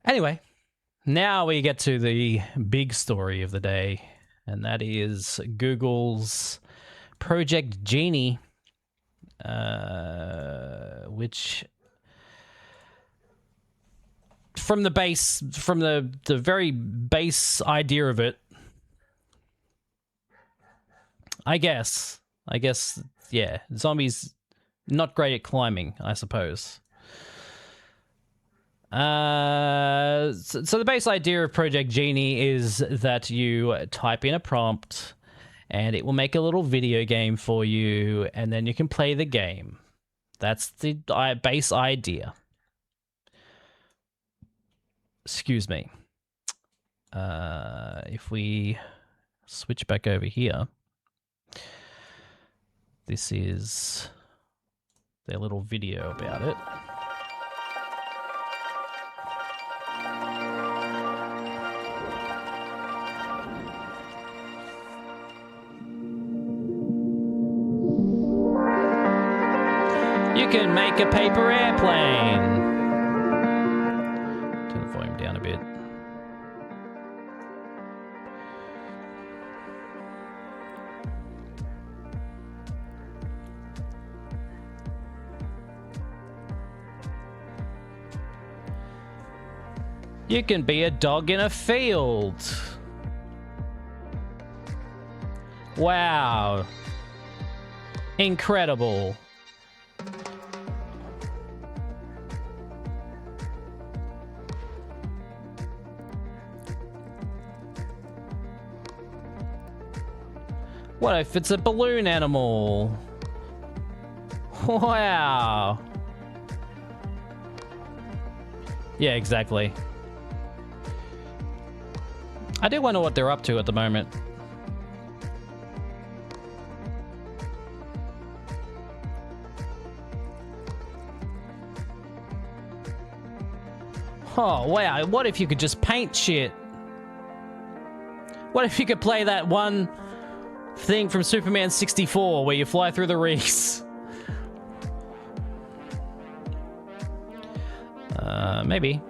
Anyway, now we get to the big story of the day, and that is Google's Project Genie, which from the very base idea of it, I guess, yeah, zombies not great at climbing, I suppose. So the base idea of Project Genie is that you type in a prompt and it will make a little video game for you, and then you can play the game. That's the base idea. Excuse me. If we switch back over here, this is their little video about it. You can make a paper airplane. Turn the volume down a bit. You can be a dog in a field. Wow. Incredible. What if it's a balloon animal? Wow. Yeah, exactly. I do wonder what they're up to at the moment. Oh, wow. What if you could just paint shit? What if you could play that one thing from Superman 64 where you fly through the reefs? Maybe.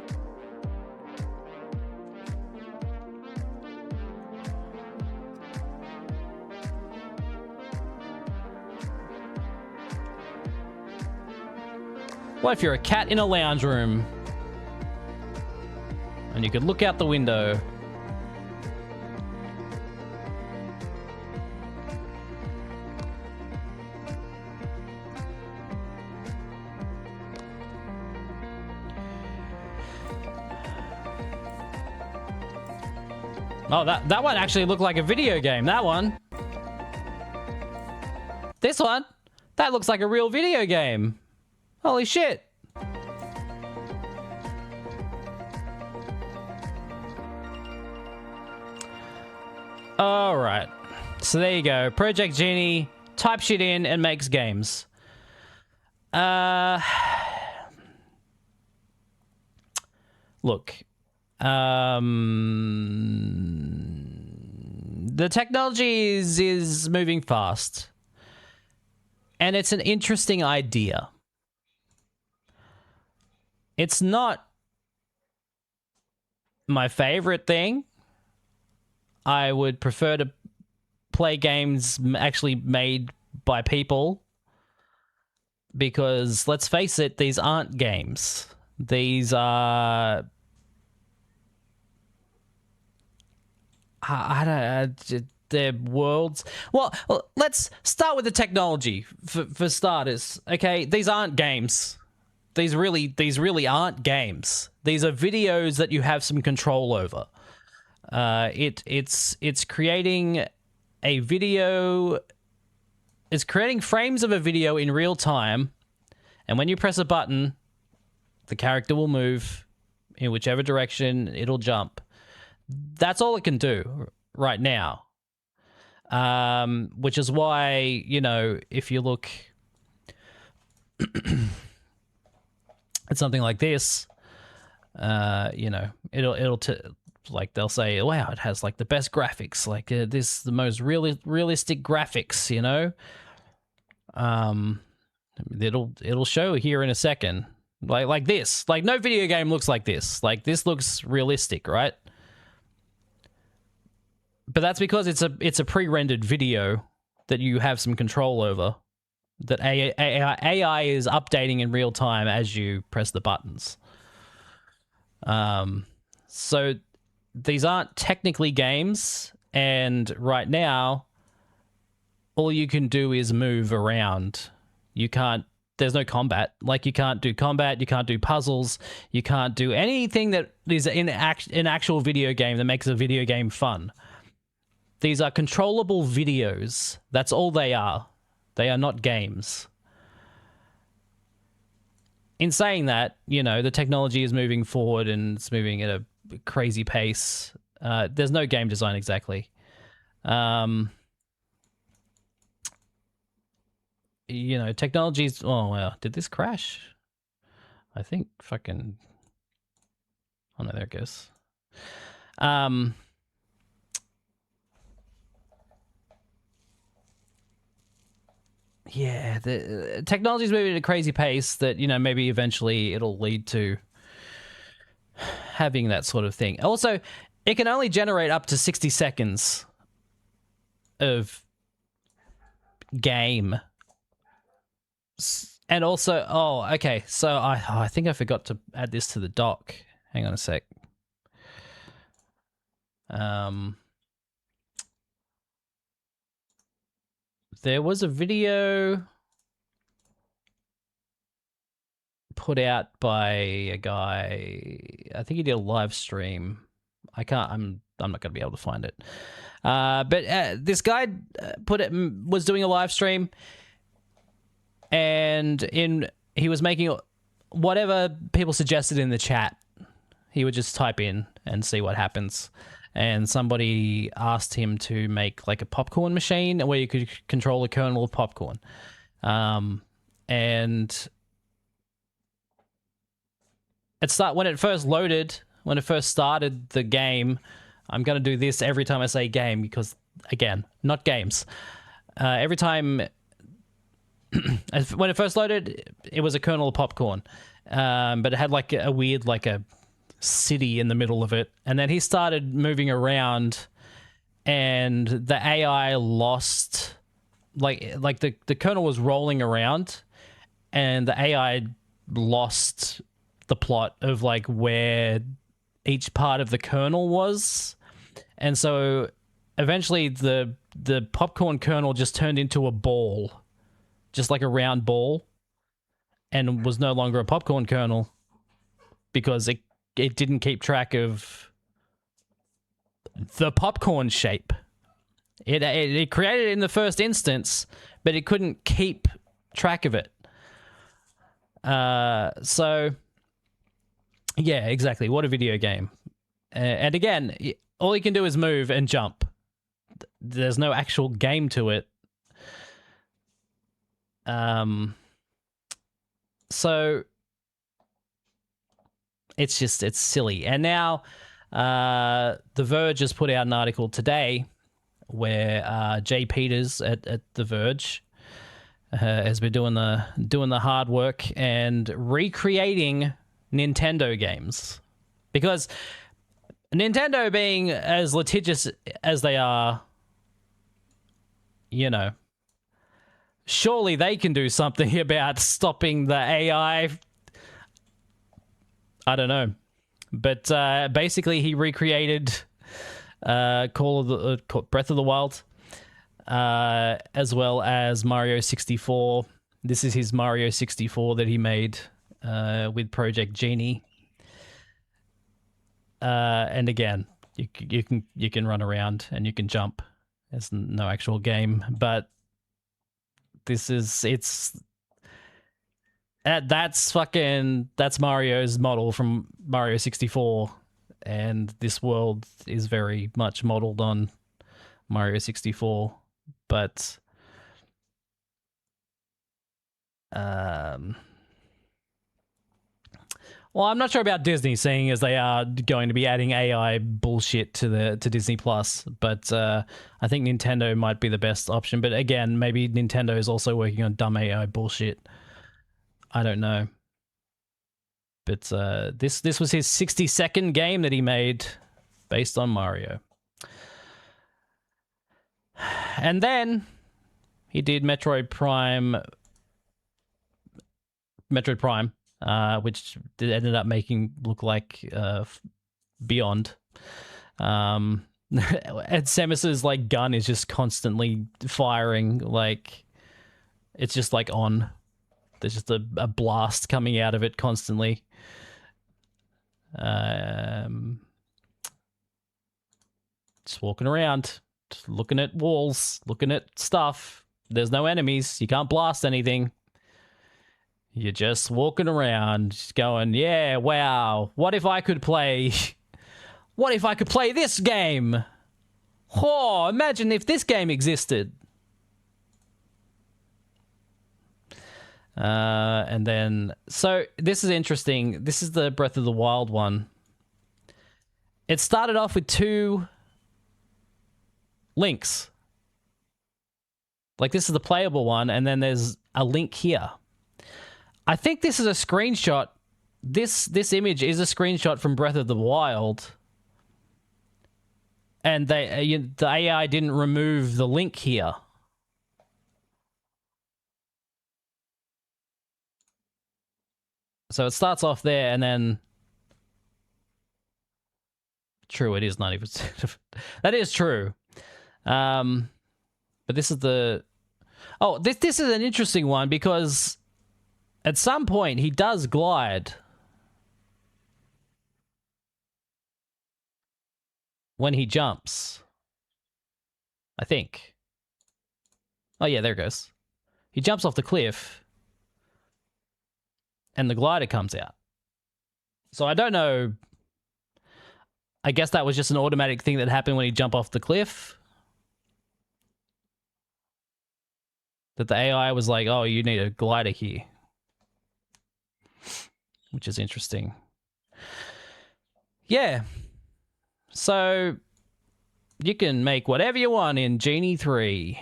What if you're a cat in a lounge room and you could look out the window? Oh, that one actually looked like a video game, that one. This one, that looks like a real video game. Holy shit. All right. So there you go. Project Genie, type shit in and makes games. Look. The technology is moving fast. And it's an interesting idea. It's not my favorite thing. I would prefer to play games actually made by people. Because, let's face it, these aren't games. These are... they're worlds. Well, let's start with the technology for starters. Okay, these aren't games. These really aren't games. These are videos that you have some control over. It's creating a video. It's creating frames of a video in real time, and when you press a button, the character will move in whichever direction it'll jump. That's all it can do right now. Which is why, you know, if you look at something like this, you know, it'll like they'll say, wow, it has like the best graphics, like the most realistic graphics, you know. It'll show here in a second. Like this. Like no video game looks like this. Like this looks realistic, right? But that's because it's a pre-rendered video that you have some control over. That AI is updating in real time as you press the buttons. So these aren't technically games, and right now, all you can do is move around. You can't. There's no combat. Like you can't do combat. You can't do puzzles. You can't do anything that is in an actual video game that makes a video game fun. These are controllable videos. That's all they are. They are not games. In saying that, you know, the technology is moving forward and it's moving at a crazy pace. There's no game design exactly. You know, technology's... Oh, well, did this crash? I think fucking... Oh, no, there it goes. Yeah, the technology's moving at a crazy pace that, you know, maybe eventually it'll lead to having that sort of thing. Also, it can only generate up to 60 seconds of game. And also, oh, okay, so I think I forgot to add this to the doc. Hang on a sec. There was a video put out by a guy. I think he did a live stream. I'm not gonna be able to find it. But this guy was doing a live stream, and he was making whatever people suggested in the chat. He would just type in and see what happens. And somebody asked him to make like a popcorn machine where you could control a kernel of popcorn. And when it first started the game, I'm going to do this every time I say game because, again, not games. Every time, when it first loaded, it was a kernel of popcorn. But it had like a weird, like a city in the middle of it, and then he started moving around and the AI lost like the kernel was rolling around and the AI lost the plot of like where each part of the kernel was, and so eventually the popcorn kernel just turned into a ball, just like a round ball, and was no longer a popcorn kernel because it didn't keep track of the popcorn shape. It created it in the first instance, but it couldn't keep track of it. So, yeah, exactly. What a video game. And again, all you can do is move and jump. There's no actual game to it. So... it's silly. And now The Verge has put out an article today where Jay Peters at The Verge has been doing the hard work and recreating Nintendo games. Because Nintendo, being as litigious as they are, you know, surely they can do something about stopping the AI. I don't know. But basically he recreated Breath of the Wild, as well as Mario 64. This is his Mario 64 that he made with Project Genie. And again, you can run around and you can jump. There's no actual game, but it's that's Mario's model from Mario 64, and this world is very much modeled on Mario 64, but well, I'm not sure about Disney, seeing as they are going to be adding AI bullshit to Disney Plus, but I think Nintendo might be the best option. But again, maybe Nintendo is also working on dumb AI bullshit. I don't know. But this was his 60-second game that he made based on Mario. And then he did Metroid Prime, which ended up making look like Beyond. And Samus's like gun is just constantly firing, like it's just like on. There's just a blast coming out of it constantly. Just walking around, just looking at walls, looking at stuff. There's no enemies. You can't blast anything. You're just walking around, just going, yeah, wow. What if I could play... What if I could play this game? Oh, imagine if this game existed. And then... So, this is interesting. This is the Breath of the Wild one. It started off with 2 links. Like, this is the playable one, and then there's a link here. I think this is a screenshot. This image is a screenshot from Breath of the Wild. And the AI didn't remove the link here. So it starts off there, and then... True, it is 90%. That is true. But this is the... Oh, this is an interesting one, because at some point he does glide. When he jumps. I think. Oh yeah, there it goes. He jumps off the cliff. And the glider comes out. So I don't know. I guess that was just an automatic thing that happened when he jumped off the cliff. That the AI was like, oh, you need a glider here. Which is interesting. Yeah. So, you can make whatever you want in Genie 3.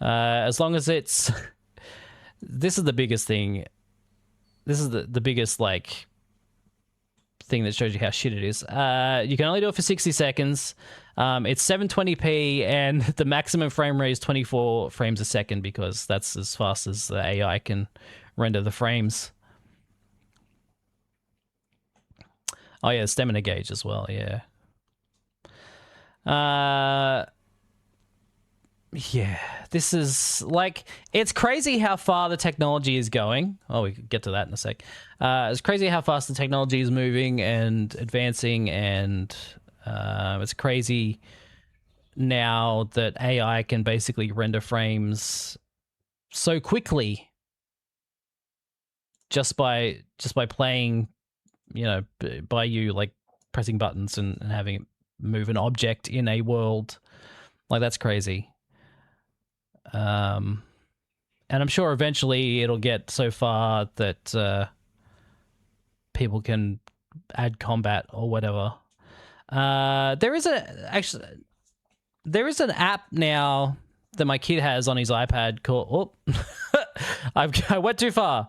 As long as it's... This is the biggest thing. This is the biggest, like, thing that shows you how shit it is. You can only do it for 60 seconds. It's 720p, and the maximum frame rate is 24 frames a second, because that's as fast as the AI can render the frames. Oh yeah, stamina gauge as well, yeah. Yeah, this is, like, it's crazy how far the technology is going. Oh, we could get to that in a sec. It's crazy how fast the technology is moving and advancing, and it's crazy now that AI can basically render frames so quickly just by playing, you know, by you like pressing buttons and having it move an object in a world. Like, that's crazy. And I'm sure eventually it'll get so far that people can add combat or whatever. There is an app now that my kid has on his iPad called... Oh, I went too far.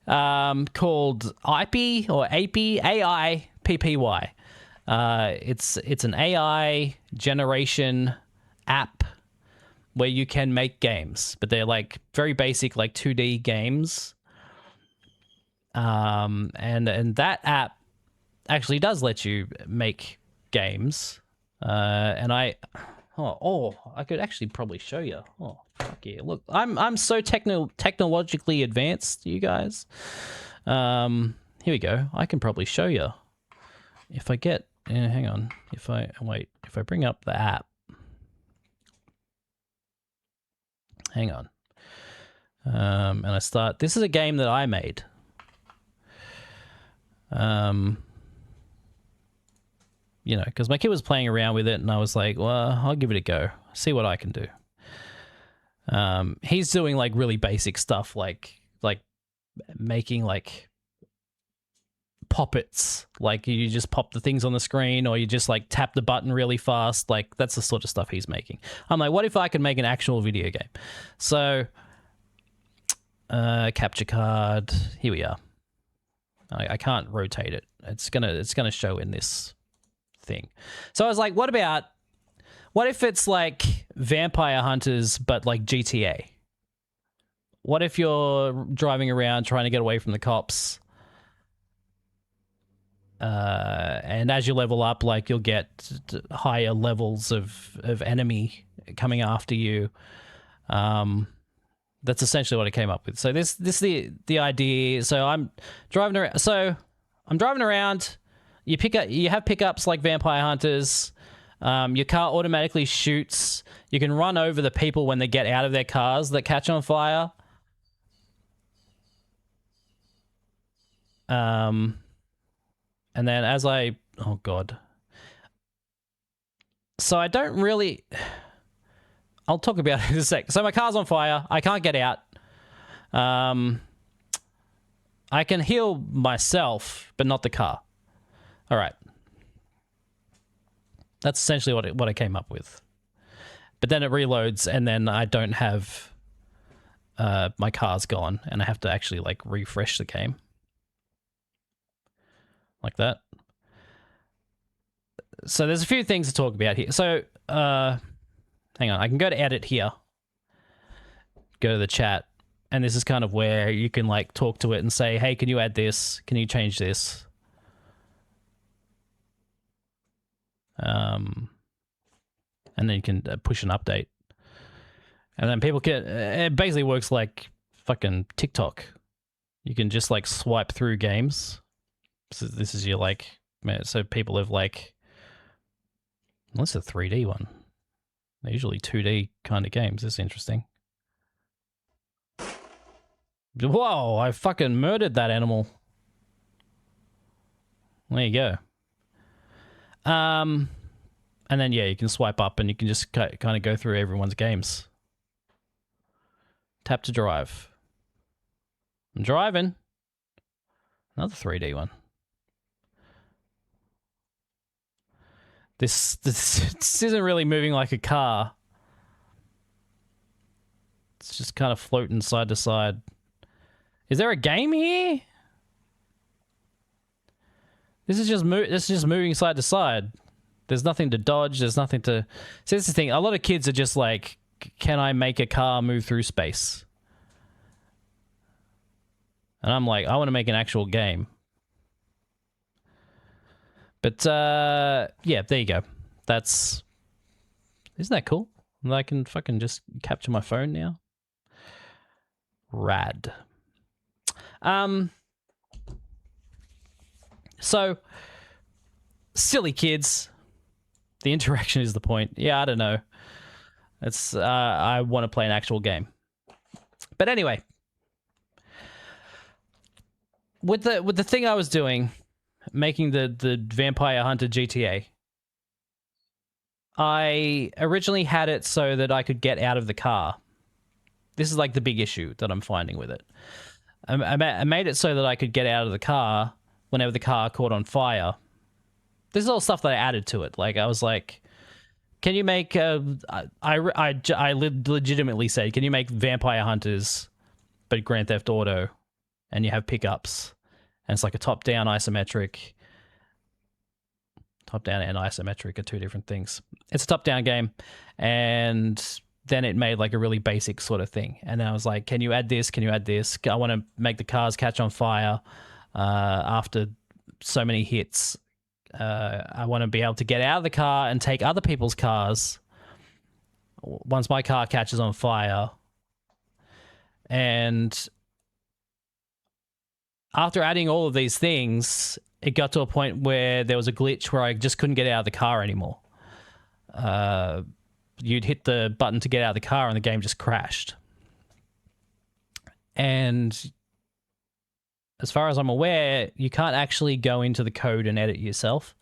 Called IPy or APy, AIPPY. It's an AI generation app where you can make games, but they're like very basic, like 2D games. And that app actually does let you make games. And I could actually probably show you. Oh, fuck yeah. Look, I'm so technologically advanced, you guys. Here we go. I can probably show you. If I get, hang on. If I bring up the app. Hang on. And I start, this is a game that I made. You know, because my kid was playing around with it, and I was like, well, I'll give it a go, see what I can do. He's doing like really basic stuff, like making like poppets, like you just pop the things on the screen, or you just like tap the button really fast. Like, that's the sort of stuff he's making. I'm like, what if I could make an actual video game? So capture card, here we are. I can't rotate it. It's gonna show in this thing. So I was like, what if it's like Vampire Hunters but like GTA? What if you're driving around trying to get away from the cops? And as you level up, like you'll get higher levels of enemy coming after you. That's essentially what I came up with. So this the idea. So I'm driving around. You have pickups like Vampire Hunters. Your car automatically shoots. You can run over the people when they get out of their cars that catch on fire. And then oh God. So I don't really, I'll talk about it in a sec. So my car's on fire. I can't get out. I can heal myself, but not the car. All right. That's essentially what I came up with. But then it reloads, and then I don't have, my car's gone, and I have to actually like refresh the game. Like that. So there's a few things to talk about here. So, hang on. I can go to edit here. Go to the chat. And this is kind of where you can like talk to it and say, hey, can you add this? Can you change this? And then you can push an update. And then people can... It basically works like fucking TikTok. You can just like swipe through games. So this is your like... So people have like... Well, it's a 3D one. They're usually 2D kind of games. This is interesting. Whoa, I fucking murdered that animal. There you go. And then, yeah, you can swipe up and you can just kind of go through everyone's games. Tap to drive. I'm driving. Another 3D one. This isn't really moving like a car. It's just kind of floating side to side. Is there a game here? This is just moving side to side. There's nothing to dodge. There's nothing to... See, that's the thing. A lot of kids are just like, can I make a car move through space? And I'm like, I want to make an actual game. But, yeah, there you go. That's... Isn't that cool? I can fucking just capture my phone now. Rad. So, silly kids. The interaction is the point. Yeah, I don't know. It's, I want to play an actual game. But anyway. With the thing I was doing... Making the Vampire Hunter GTA. I originally had it so that I could get out of the car. This is like the big issue that I'm finding with it. I made it so that I could get out of the car whenever the car caught on fire. This is all stuff that I added to it. Like, I was like, can you make... I legitimately said, can you make Vampire Hunters but Grand Theft Auto and you have pickups? And it's like a top-down isometric. Top-down and isometric are two different things. It's a top-down game. And then it made like a really basic sort of thing. And then I was like, can you add this? Can you add this? I want to make the cars catch on fire after so many hits. I want to be able to get out of the car and take other people's cars once my car catches on fire. And... After adding all of these things, it got to a point where there was a glitch where I just couldn't get out of the car anymore. You'd hit the button to get out of the car and the game just crashed. And as far as I'm aware, you can't actually go into the code and edit yourself.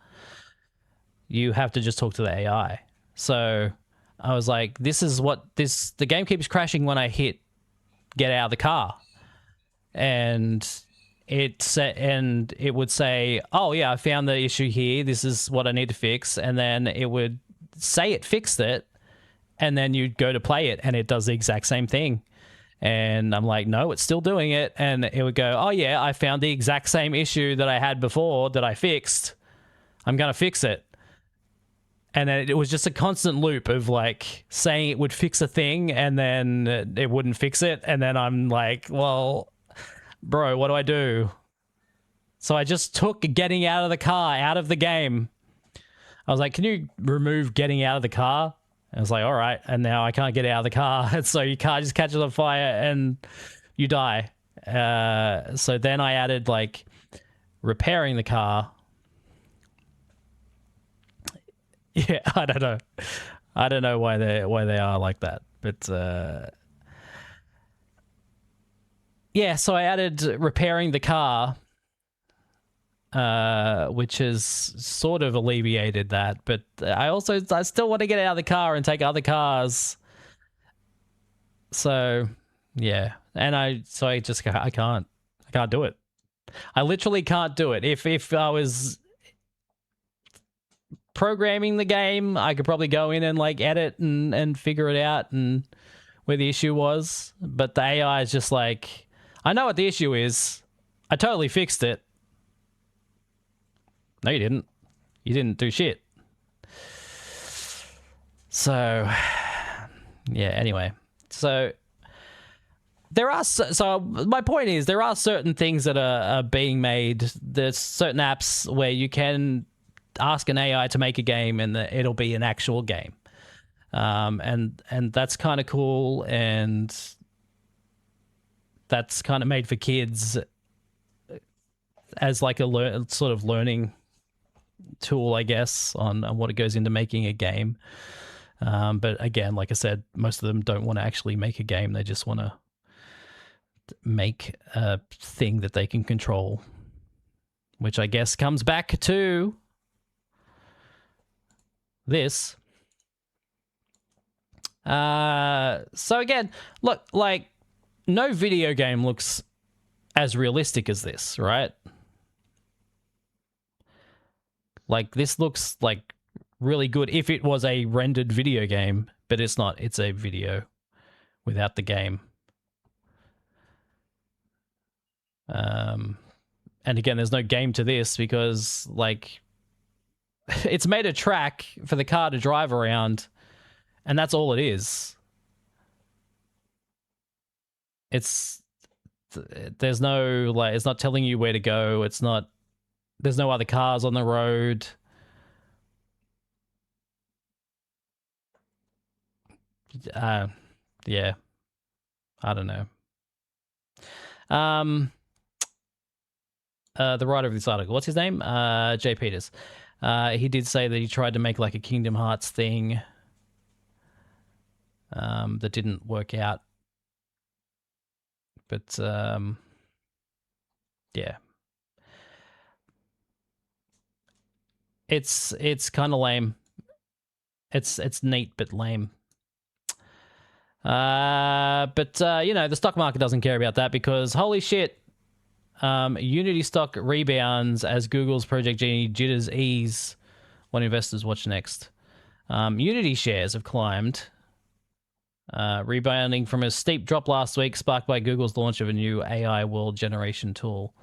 You have to just talk to the AI. So I was like, the game keeps crashing when I hit get out of the car. And... it would say, oh yeah, I found the issue here. This is what I need to fix. And then it would say it fixed it. And then you'd go to play it and it does the exact same thing. And I'm like, no, it's still doing it. And it would go, oh yeah, I found the exact same issue that I had before that I fixed. I'm going to fix it. And then it was just a constant loop of like saying it would fix a thing and then it wouldn't fix it. And then I'm like, well, bro, what do I do? So I just took getting out of the car out of the game. I was like, can you remove getting out of the car? And I was like, all right. And now I can't get out of the car. And so your car just catches on fire and you die. So then I added like repairing the car. Yeah, I don't know. I don't know why they are like that. But yeah, so I added repairing the car, which has sort of alleviated that. But I still want to get out of the car and take other cars. So yeah, and I can't do it. I literally can't do it. If I was programming the game, I could probably go in and like edit and figure it out and where the issue was. But the AI is just like, I know what the issue is. I totally fixed it. No, you didn't. You didn't do shit. So, yeah, anyway. So, my point is, there are certain things that are being made. There's certain apps where you can ask an AI to make a game and it'll be an actual game. And that's kind of cool. And that's kind of made for kids as like a sort of learning tool, I guess, on what it goes into making a game. But again, like I said, most of them don't want to actually make a game. They just want to make a thing that they can control, which I guess comes back to this. So again, look, like no video game looks as realistic as this, right? Like this looks like really good if it was a rendered video game, but it's not. It's a video without the game. And again, there's no game to this because like it's made a track for the car to drive around, and that's all it is. There's no, like, it's not telling you where to go. There's no other cars on the road. Yeah. I don't know. The writer of this article, what's his name? Jay Peters. He did say that he tried to make like a Kingdom Hearts thing that didn't work out. But yeah. It's kind of lame. It's neat but lame. But the stock market doesn't care about that because holy shit, Unity stock rebounds as Google's Project Genie jitters ease. What investors watch next? Unity shares have climbed, rebounding from a steep drop last week, sparked by Google's launch of a new AI world generation tool.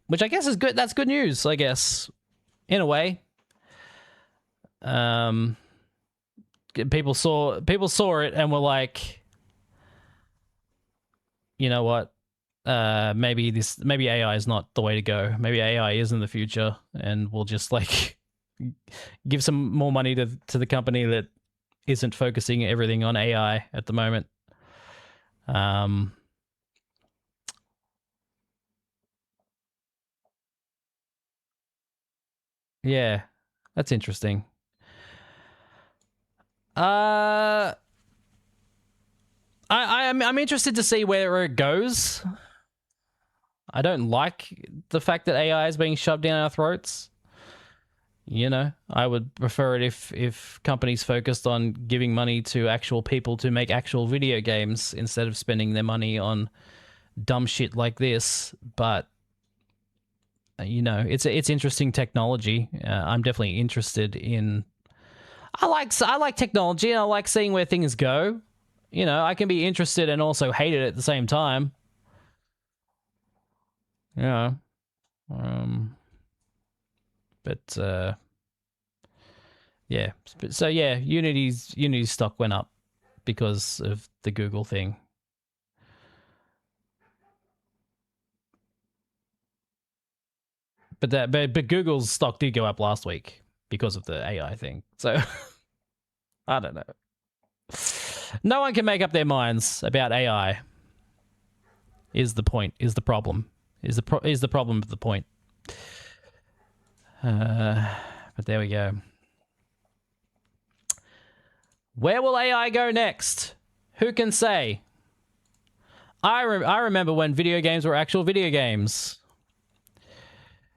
Which I guess is good. That's good news, I guess, in a way. People saw it and were like, you know what? Maybe AI is not the way to go. Maybe AI is in the future, and we'll just like give some more money to the company that isn't focusing everything on AI at the moment. Yeah, that's interesting. I'm interested to see where it goes. I don't like the fact that AI is being shoved down our throats. You know, I would prefer it if companies focused on giving money to actual people to make actual video games instead of spending their money on dumb shit like this. But you know, it's interesting technology. I'm definitely interested in. I like technology and I like seeing where things go. you know, I can be interested and also hate it at the same time. Yeah. But yeah. So yeah, Unity's stock went up because of the Google thing. But Google's stock did go up last week because of the AI thing. So I don't know. No one can make up their minds about AI. Is the point? Is the problem? Is the problem of the point? But there we go. Where will AI go next? Who can say? I remember when video games were actual video games.